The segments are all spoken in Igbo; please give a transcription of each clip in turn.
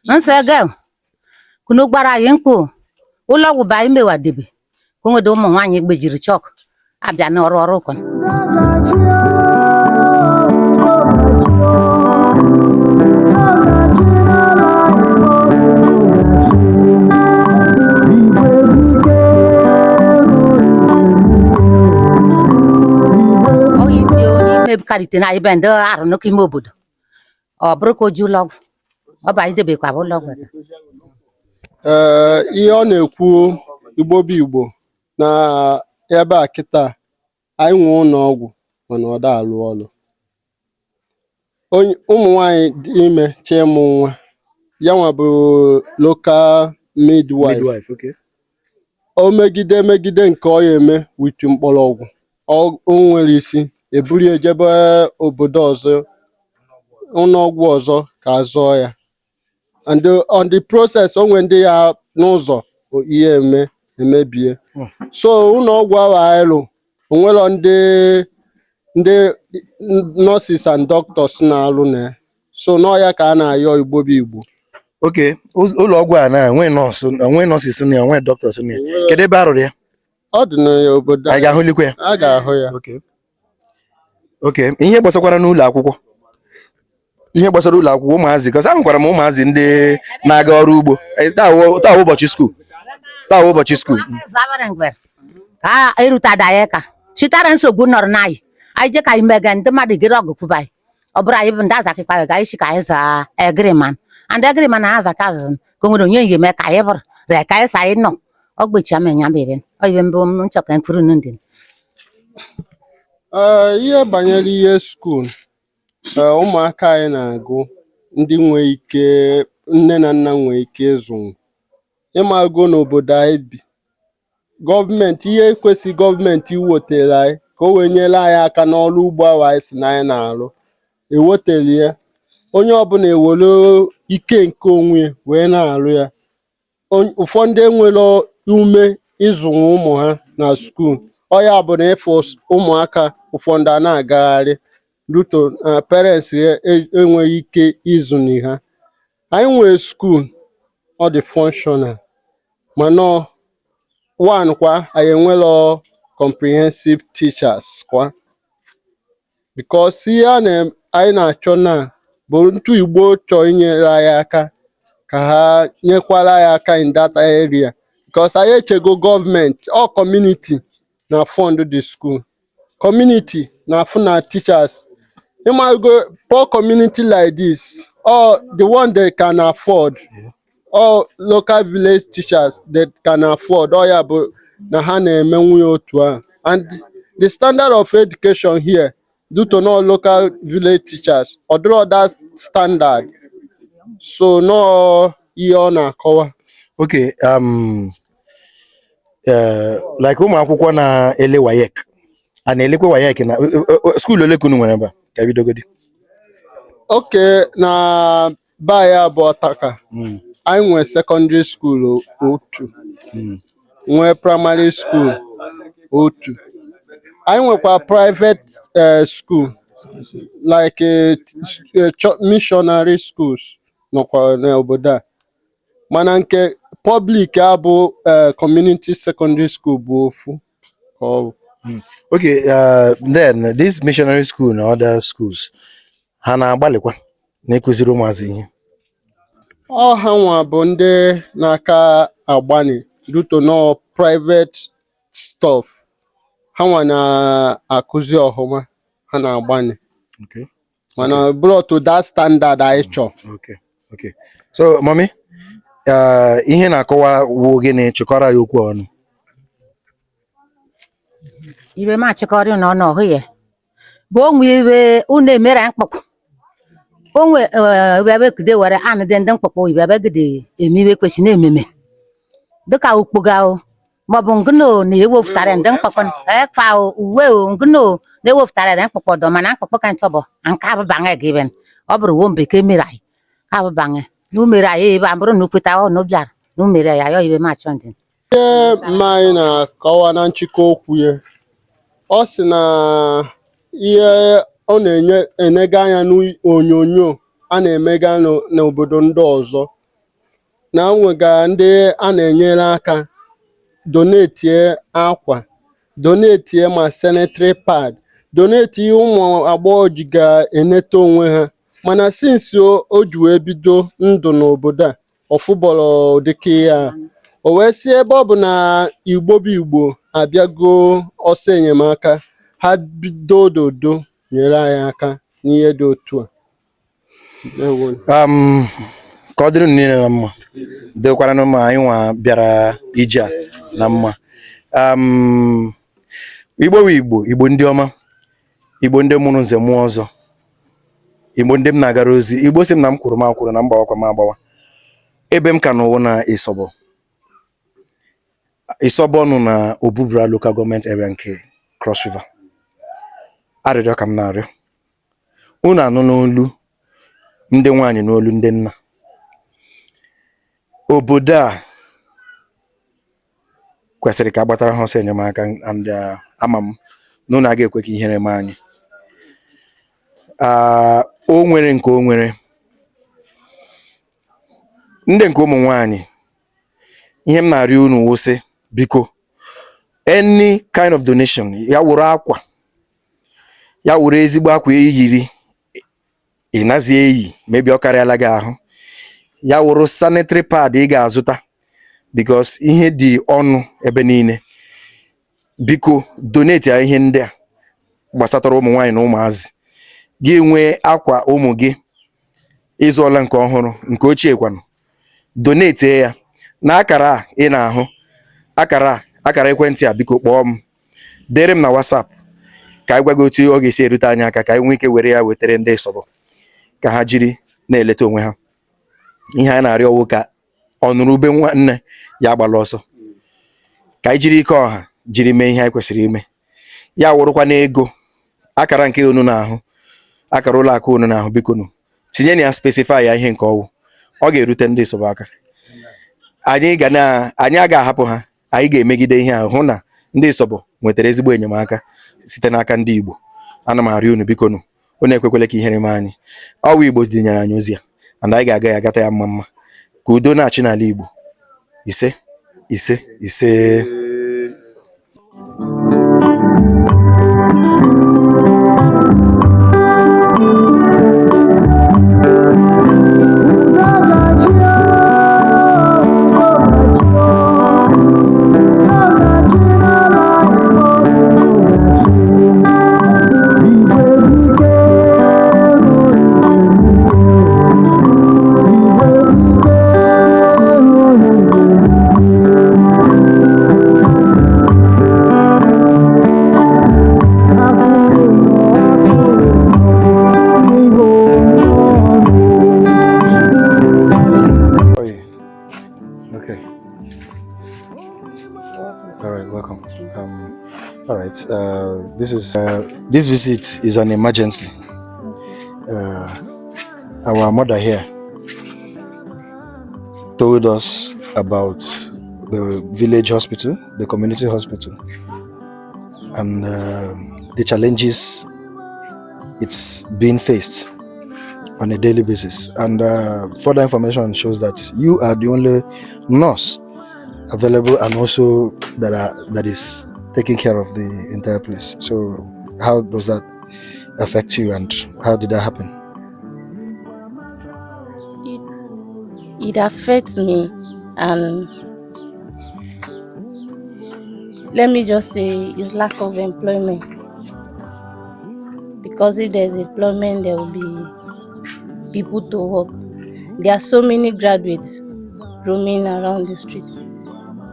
Nse girl. Kunu gbara anyị mkpu. Ụlọ ọgwụ bụ anyị mewadebe. Ka o nwede ụmụ nwaanyị gbejiri chọk. Abịa n'ọrụ ọrụ ụkọ. Karite na ibe ndị arụ n'oke ime obodo ọ bụrụ ka o ji ụlọ ọgwụ ọ bụ anyị debekwa ụlọ ọgwụ ihe ọ na-ekwu igbo bụ igbo na ebe a kịta anyị nwee ụlọ ọgwụ mana ọ da alụ ọrụ ụmụ nwanyị dị ime chọọ ịmụ nwa ya nwa bụ local midwife okay. O megide nke ọ ya eme wit mkpọrọgwụ o nwere isi eburu ejebe obodo ọzọ ụlọọgwụ ọzọ ka azụọ ya and on the process onwe ndị ya n'ụzọ ihe emebie so ụlọọgwụ ahụ anyị lụ onwero ndị nurses and doctors na-alụ na ya so n'ọya ka a na-ayọ igbo bụ igbo. Okay, ụlọọgwụ a na-enwe nọọsịs na ya, enwe doctors na ya. Kedu ebe arụrụ ya? Ọ dị n'obodo a ga-ahụlikwa ya? A ga-ahụ ya. Okay, ihe gbasakwara n'ụlọ akwụkwọ ụmụazị because ahụkwara m ụmụazị ndị na-aga ọrụ ugbo taa ụbọchị skuul ka erutada ya ka chitara nsogbu nọrọ n'anyị anyị je ka anyị mega ndị mmadụ gere ọgụ kwuba anyị ọ bụrụ anyị bụ ndị azakịkpa ga isi ka anyị zaa egriman and egriman na azaka azụ ka o nwere onye yi eme ka anyị bụrụ re ka anyị sa anyị nọ ọgbechi amenya bebe oyibe mbụ m nchọka mfuru ndị ihe banyere ihe skuul ụmụaka anyị na-agụ ndị nwee ike nne na nna nwee ike ịzụ ịmago n'obodo anyị bi gọọmenti ihe kwesịrị gọọmenti iwetara anyị ka o wee nyere anyị aka n'ọrụ ugbo ahụ anyị si na anyị na-arụ ewetara ya onye ọbụla ewere ike nke onwe wee na-arụ ya ụfọdụ enwere ume ịzụ ụmụ ha na skuul ọ ya bụ na ịfụ ụmụaka ụfọdụ a na-agagharị ruto parents enweghị ike ịzụnye ha. Anyị nwere skuul ọ dị functional mana one kwa anyị enwero comprehensive teachers kwa because ihe anyị na-achọ na bụ ntụ Igbo chọọ inyere anyị aka ka ha nyekwara anyị aka in that area because anyị echego gọọmenti ọ community na fund the school community na fund teachers. Go poor community like this or the one they can afford or local village teachers that can afford or ya bụ na ha na-emenwu otu a and the standard of education here due to no local village teachers or that standard so no ihe ọ na-akọwa. Okay, like ụmụ akwụkwọ na-ele WAEC a na-elekwa WAEC na skuul ole ka unu nwere ebe a ka bidogodi? Okay, na baya bụ Ọtaka anyị nwere secondary school otu nwee primary school otu anyị nwekwa private school like missionary schools nọkwa n'obodo a mana nke public abụ community secondary school bụ ofu. Okay, then this missionary school na other schools ha na-agbalịkwa na ịkụziri ụmụazị ihe? Ọ ha nwa bụ ndị na-aka agbani duto no private stuff ha nwa na-akụzi ọhụma ha na-agbani mana brought to that standard anyị chọọ. Okay, so mommy ihe na-akọwa wụ gịnị chịkọrọ ya okwu ọnụ? ibe ma chịkọrọ n'ọnụ ọhụ ya bụ onwe ibe unu emere mkpọkpụ onwe ebe kude were anụ dị ndị mkpọkpụ ibe ebe gide emiwe kwesị na-ememe dịka ukpoga maọbụ ngụno na-ewefụtara ndị mkpọkpụ fa uwe ngụno na-ewefụtara ndị mkpọkpụ dọ mana mkpọkpụ ka ntọ bụ nke abụbanye gị ben ọ bụrụ wo mbeke mere anyị ka abụbanye n'umere anyị ebe a bụrụ na ukweta ọ na bịara n'umere ya ya ibe ma chọ ndị ihe mma anyị na-akọwa na nchịkọ okwu ya ọ sị na ihe ọ na-enega anya n'onyonyo a na-emega n'obodo ndị ọzọ na nwega ndị a na-enyere aka donetie akwa, donetie ma sanitary pad, donetie ụmụ agbọghọ ji ga-eneta onwe ha. Mana since o ji wee bido ndụ n'obodo a ọfụbọrọ dịka ya, o wee si ebe ọ bụ na Igbo bụ Igbo abịago ọsọ enyemaka, ha bido ododo nyere anyị aka n'ihe dị otu a. Ka ọ dịrị niile na mma, dịkwara na mma anyị nwa bịara ije a na mma. Igbo bụ Igbo, Igbo ndị ọma, Igbo ndị mụrụ nze mụọ ọzọ, Igbo ndị m na-agara ozi, Igbo si m na m kwuru m akwụrụ na mgbawakwa m agbawa. Ebe m ka n'ụwa na ISOBO. ISOBO nọ na Obubra Local Government Area nke Cross River. Arịrịọ ka m na-arịọ unu anụ n'olu ndị nwaanyị n'olu ndị nna. Obodo a kwesịrị ka agbatara ha ọsọ enyemaka, and ama m na unu aga ekwe ka ihere mee anyị. O nwere nke o nwere ndị nke ụmụ nwaanyị, ihe m na-arịọ unu wụsị biko, any kind of donation, ya wụrụ akwa, ya wụrụ ezigbo akwa eyiri ị nazi eyi mebi ọ karịala gị ahụ, ya wụrụ sanitary pad ị ga-azụta because ihe dị ọnụ ebe niile. Biko donate ya ihe ndị a gbasatara ụmụ nwaanyị na ụmụazị. Gị nwee akwa ụmụ gị ịzụọla nke ọhụrụ, nke ochie kwanụ, donate ya na akara a ị na-ahụ, akara ekwentị a. Biko kpọọ m, dere m na WhatsApp ka anyị gwa gị otu ọ ga-esi erute anyị aka, ka anyị nwee ike were ya wetara ndị ISOBO ka ha jiri na-eleta onwe ha. Ihe anyị na-arịọ ọwụ ka ọ nụrụ ube nwanne ya agbala ọsọ, ka anyị jiri ike ọha jiri mee ihe anyị kwesịrị ime. Ya wụrụkwa n'ego, akara nke unu na-ahụ, akara ụlọ akụ unu na-ahụ, biko nụ tinye na ya, specify ya ihe nke ọwụ, ọ ga-erute ndị ISOBO aka. Anyị aga ahapụ ha, anyị ga-emegide ihe ahụ hụ na ndị ISOBO nwetara ezigbo enyemaka site n'aka ndị Igbo. Ana m arịọ unu biko nụ, unu ekwekwele ka ihere mee anyị. Ọwụ Igbo dinyere anyị ozi ya, and anyị ga-aga ya agata ya mma mma, ka udo na-achị n'ala Igbo. Ise ise ise. This visit is an emergency. Our mother here told us about the village hospital, the community hospital, and the challenges it's being faced on a daily basis. And further information shows that you are the only nurse available, and also that is taking care of the entire place. So how does that affect you, and how did that happen? It affects me, and let me just say it's lack of employment. Because if there's employment, there will be people to work. There are so many graduates roaming around the street.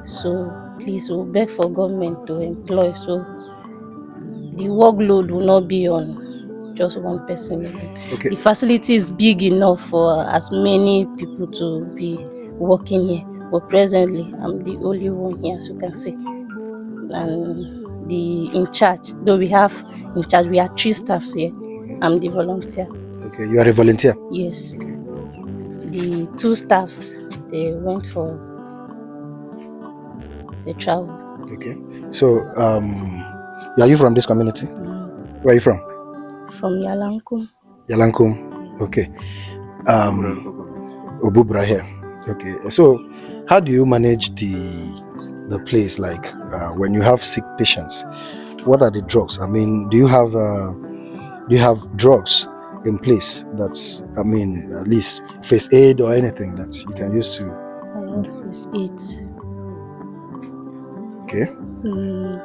So please, we'll beg for government to employ, so the workload will not be on just one person. Okay. The facility is big enough for as many people to be working here, but presently I'm the only one here, as you can see. And the in charge, though we have in charge, we are 3 staffs here. I'm the volunteer. Okay, you are a volunteer? Yes. Okay. The 2 staffs, they went for the travel. Okay. So, are you from this community? Where are you from? From Yalankum. Yalankum. Okay. Obubra here. Okay. So, how do you manage the place? Like when you have sick patients, what are the drugs? I mean, do you have drugs in place? That's, I mean, at least first aid or anything that you can use to. I have first aid. Okay.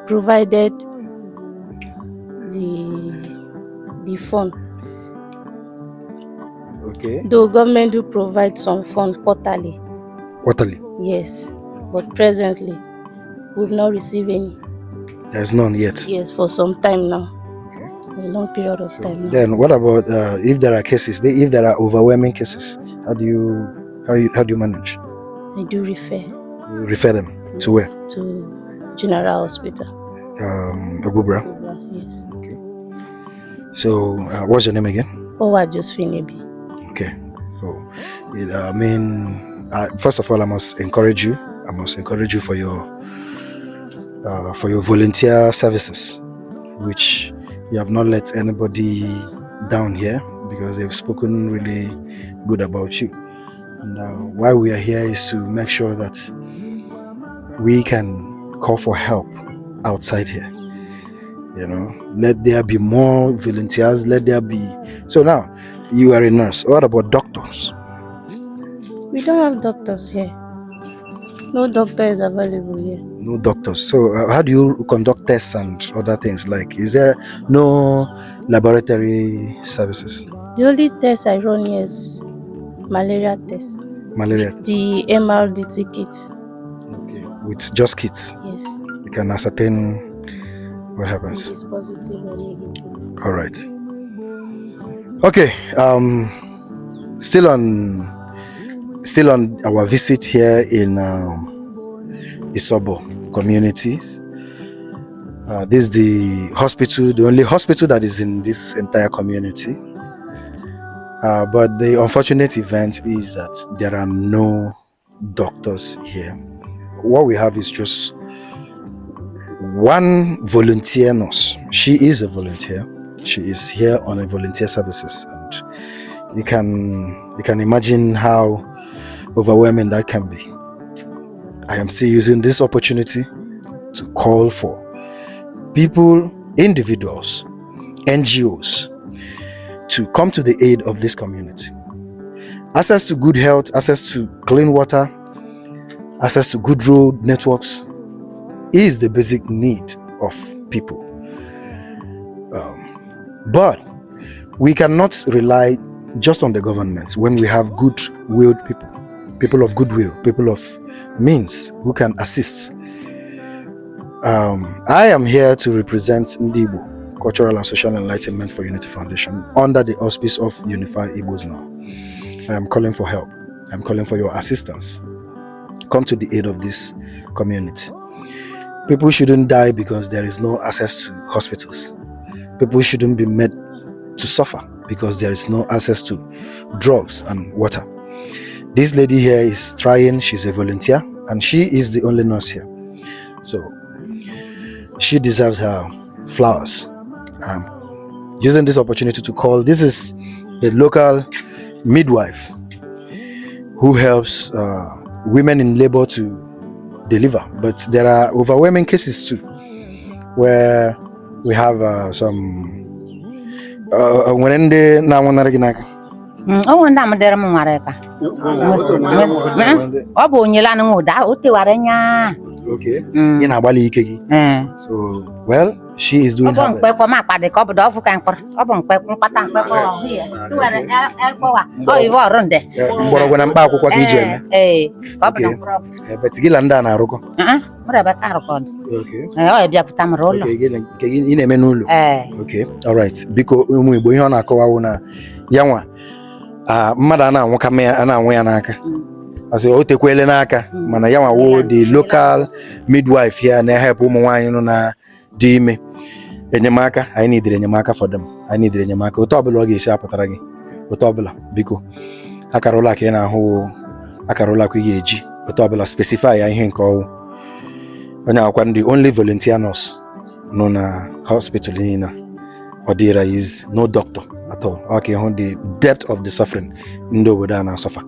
Provided the fund. Okay. Though government do provide some fund quarterly. Quarterly. Yes, but presently we've not received any. There's none yet. Yes, for some time now. Okay. A long period of time now. Then what about if there are cases? If there are overwhelming cases, how do you manage? I do refer. You refer them to where? To General Hospital. Agubra. Yes. So what's your name again? Owa Josephine. Okay. So I mean, first of all, I must encourage you. I must encourage you for your volunteer services, which you have not let anybody down here because they've spoken really good about you. And why we are here is to make sure that we can call for help outside here. You know, let there be more volunteers. Let there be. So now, you are a nurse. What about doctors? We don't have doctors here. No doctor is available here. No doctors. So how do you conduct tests and other things? Like, is there no laboratory services? The only test I run here is malaria test. Malaria. With the MRDT kit. Okay. With just kits. Yes. You can ascertain what happens. It's positive or negative. All right. Okay. Still on our visit here in ISOBO communities. This is the hospital, the only hospital that is in this entire community. But the unfortunate event is that there are no doctors here. What we have is just one volunteer nurse. She is a volunteer. She is here on a volunteer services, and you can imagine how overwhelming that can be. I am still using this opportunity to call for people, individuals, NGOs to come to the aid of this community. Access to good health, access to clean water, access to good road networks is the basic need of people. But we cannot rely just on the government when we have good-willed people of goodwill, people of means who can assist. I am here to represent IGBO, Cultural and Social Enlightenment for Unity Foundation, under the auspice of Unify Igbos Now. I am calling for help. I am calling for your assistance. Come to the aid of this community. People shouldn't die because there is no access to hospitals. People shouldn't be made to suffer because there is no access to drugs and water. This lady here is trying. She's a volunteer and she is the only nurse here. So she deserves her flowers. I'm using this opportunity to call. This is the local midwife who helps women in labor to deliver. But there are overwhelming cases too, where we have some. When they now want to Oh, and I'm there, Mareka. Oh, Bonyelana, Utewarenya. Okay. In Abali Kegi. So, well, she is doing her best. Oh, you are on there. When I'm back, what but Gilanda Naroko. What about Arcon? Okay. I have Tamarolo. In a menu. Okay. All right. Because we boyona kawana yawa. Madana wakame ana wanaka. As a hote kwelenaka, Manayama wo the local midwife here na help umwanya na dime. Enyamaka, I need enyamaka for them. I need enyamaka. Otobelo ga esi aputara gi. Otobelo biko. Akarola ke na ho akarola ku yeji. Otobelo specify ya ihe nke owo. Onya akwa the only volunteer nurse no na hospital nina. Odira is no doctor at all. Okay, on the depth of the suffering ndo boda na suffer.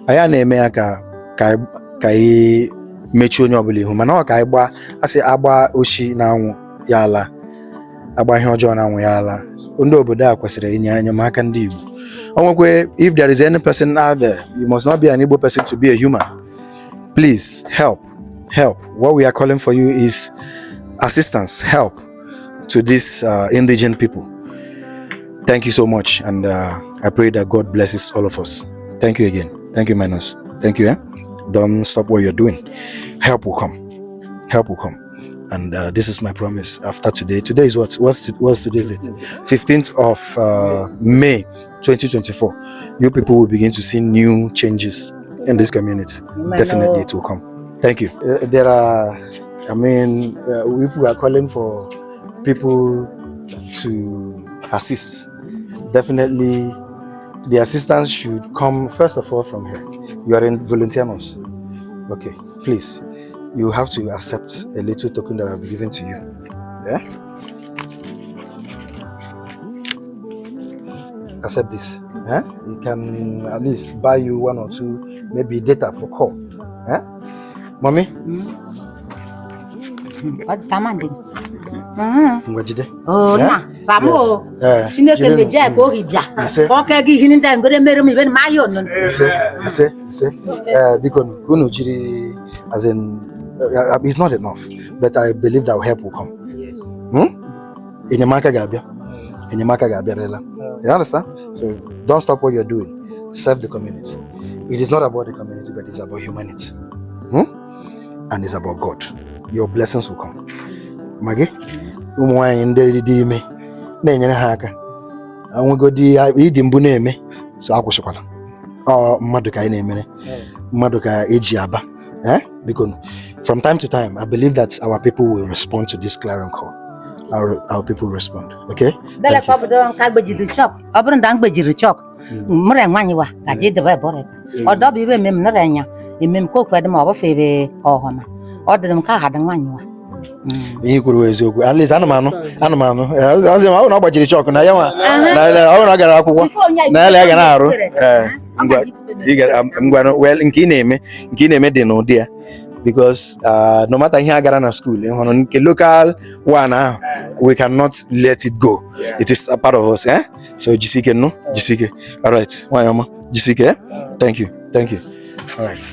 Aya na eme aka ka anyị mechie onye ọbụla ihu mana ọ ka anyị gba asị agba oshi na anwụ ya ala agba ihe ọjọọ na anwụ ya ala ndị obodo a kwesịrị inye enyemaka ndị Igbo onwekwe if there is any person out there you must not be an Igbo person to be a human. Please help what we are calling for you is assistance, help to these indigent people. Thank you so much, and I pray that God blesses all of us. Thank you again. Thank you, Manos. Thank you. Don't stop what you're doing. Help will come, and this is my promise. After today is what's today's date? 15th of May 2024. You people will begin to see new changes in this community. Definitely it will come. Thank you. There are, if we are calling for people to assist, definitely the assistance should come first of all from here. You are in volunteers. Okay, please, you have to accept a little token that I'll be giving to you. Yeah? Accept this. Yeah? It can at least buy you 1 or 2, maybe data for call. Yeah? Mommy? What commanding? Ngwajide. Oh, Yeah? na. Samo. Chineke meje ko hibia. Ko ke gi hinin da ngore mere mi ben mayo no. Ise. Because kunu jiri as in it's not enough, but I believe that help will come. Enyemaka ga-abịa. Enyemaka ga-abịarela. You understand? So don't stop what you're doing. Serve the community. It is not about the community, but it's about humanity. And it's about God. Your blessings will come. Mage, ụmụnwaanyị ndị dị ime na-enyere ha aka. Anwegodi ịdị mbụ na-eme, so akwụsịkwala. Mmadụ ka anyị na-emere. Mmadụ ka eji aba. Because from time to time, I believe that our people will respond to this clarion call. Our people respond. Okay? Dale ko bodo ka gbejiri chok. Oburu nda gbejiri chok. Mure nwanyi wa ka ji debe bore. Odo bi be mem no renya. Emem ko kwede ma obofebe ohoma. Odem ka ha de nwanyi wa. Ihe kwuru eziokwu. At least anụmanụ. Ọzọ ma ọ na gbajiri chọk na ya nwa. Na ọ na gara akwụkwọ. Na ya ga na-arụ. Well, nke ị na-eme dị n'ụdị ya. Because no matter ihe agara na school, nke local one ahụ, we cannot let it go. It is a part of us. So jisike no? Jisike. All right. Nwanyị ọma. Jisike. Thank you. All right.